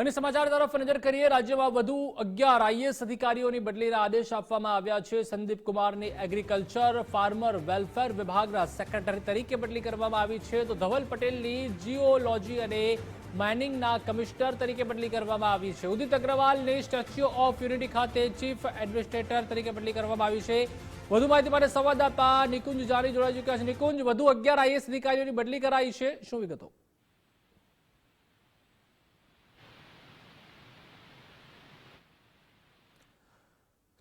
અને સમાચાર તરફ નજર કરીએ। રાજ્યમાં વધુ 11 આઈએએસ અધિકારીઓની બદલીના આદેશ આપવામાં આવ્યા છે। સંદીપ કુમારની એગ્રીકલ્ચર ફાર્મર વેલફેર વિભાગના સેક્રેટરી તરીકે બદલી કરવામાં આવી છે, તો ધવલ પટેલની જીઓલોજી અને માઇનિંગના કમિશનર તરીકે બદલી કરવામાં આવી છે। ઉદિત અગ્રવાલની સ્ટેચ્યુ ઓફ યુનિટી ખાતે ચીફ એડમિનિસ્ટ્રેટર તરીકે બદલી કરવામાં આવી છે। વધુ માહિતી માટે સંવાદદાતા નિકુંજ જાની જોડાઈ ચૂક્યા છે। નિકુંજ, વધુ 11 આઈએએસ અધિકારીઓની બદલી કરાઈ છે, શું વિગતો?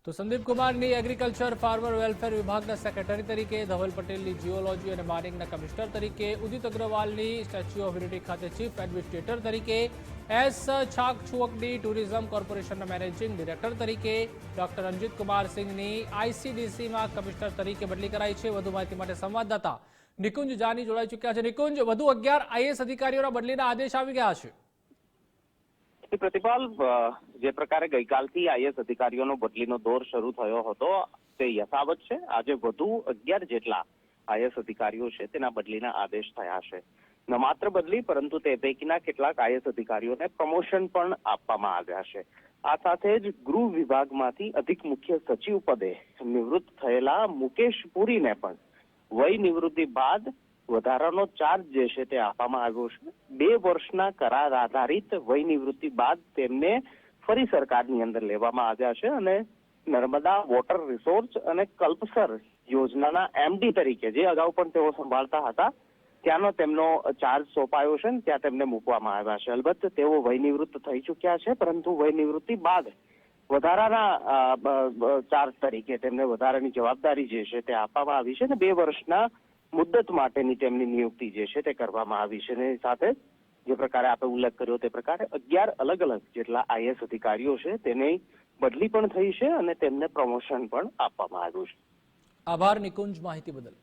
તો સંદીપ કુમારની એગ્રીકલ્ચર ફાર્મર વેલફેર વિભાગના સેક્રેટરી તરીકે, ધવલ પટેલની જીઓલોજી અને માઇનિંગના કમિશનર તરીકે, ઉદિત અગ્રવાલની સ્ટેચ્યુ ઓફ યુનિટી ખાતે ચીફ એડમિનિસ્ટ્રેટર તરીકે, એસ છાકછુવકની ટુરિઝમ કોર્પોરેશનના મેનેજિંગ ડિરેક્ટર તરીકે, ડોક્ટર રંજીત કુમાર સિંઘની આઈસીડીસીમાં કમિશનર તરીકે બદલી કરાઈ છે। વધુ માહિતી માટે સંવાદદાતા નિકુંજ જાની જોડાઈ ચૂક્યા છે। નિકુંજ, વધુ 11 આઈએએસ અધિકારીઓના બદલીના આદેશ આવી ગયા છે। પ્રતિપાલ, જે પ્રકારે ગઈકાલથી આઈએએસ અધિકારીઓનો બદલીનો દોર શરૂ થયો હતો તે યથાવત છે। આજે વધુ 11 જેટલા આઈએએસ અધિકારીઓ છે તેના બદલીના આદેશ થયા છે। ન માત્ર બદલી પરંતુ તે પૈકીના કેટલાક આઈએએસ અધિકારીઓને પ્રમોશન પણ આપવામાં આવ્યા છે। આ સાથે જ ગૃહ વિભાગમાંથી અધિક મુખ્ય સચિવ પદે નિવૃત્ત થયેલા મુકેશ પુરીને પણ વય નિવૃત્તિ બાદ વધારાનો ચાર્જ જે છે તે આપવામાં આવ્યો છે। 2 વર્ષના કરાર આધારિત વય નિવૃત્તિ બાદ તેમને ફરી સરકારની અંદર લેવામાં આવ્યા છે અને નર્મદા વોટર રિસોર્સ અને કલ્પસર યોજનાના એમડી તરીકે, જે અગાઉ પણ તેઓ સંભાળતા હતા, ત્યાંનો તેમનો ચાર્જ સોંપાયો છે અને ત્યાં તેમને મૂકવામાં આવ્યા છે। અલબત્ત તેઓ વય નિવૃત્ત થઈ ચૂક્યા છે, પરંતુ વય નિવૃત્તિ બાદ વધારાના ચાર્જ તરીકે તેમને વધારાની જવાબદારી જે છે તે આપવામાં આવી છે અને 2 વર્ષના મુદ્દત માટેની તેમની નિયુક્તિ જે છે તે કરવામાં આવી છે। એની સાથે જે પ્રકારે આપણે ઉલ્લેખ કર્યો તે પ્રકારે 11 અલગ અલગ જેટલા આઈએએસ અધિકારીઓ છે તેની બદલી પણ થઈ છે અને તેમને પ્રમોશન પણ આપવામાં આવ્યું છે। આભાર નિકુંજ, માહિતી બદલ।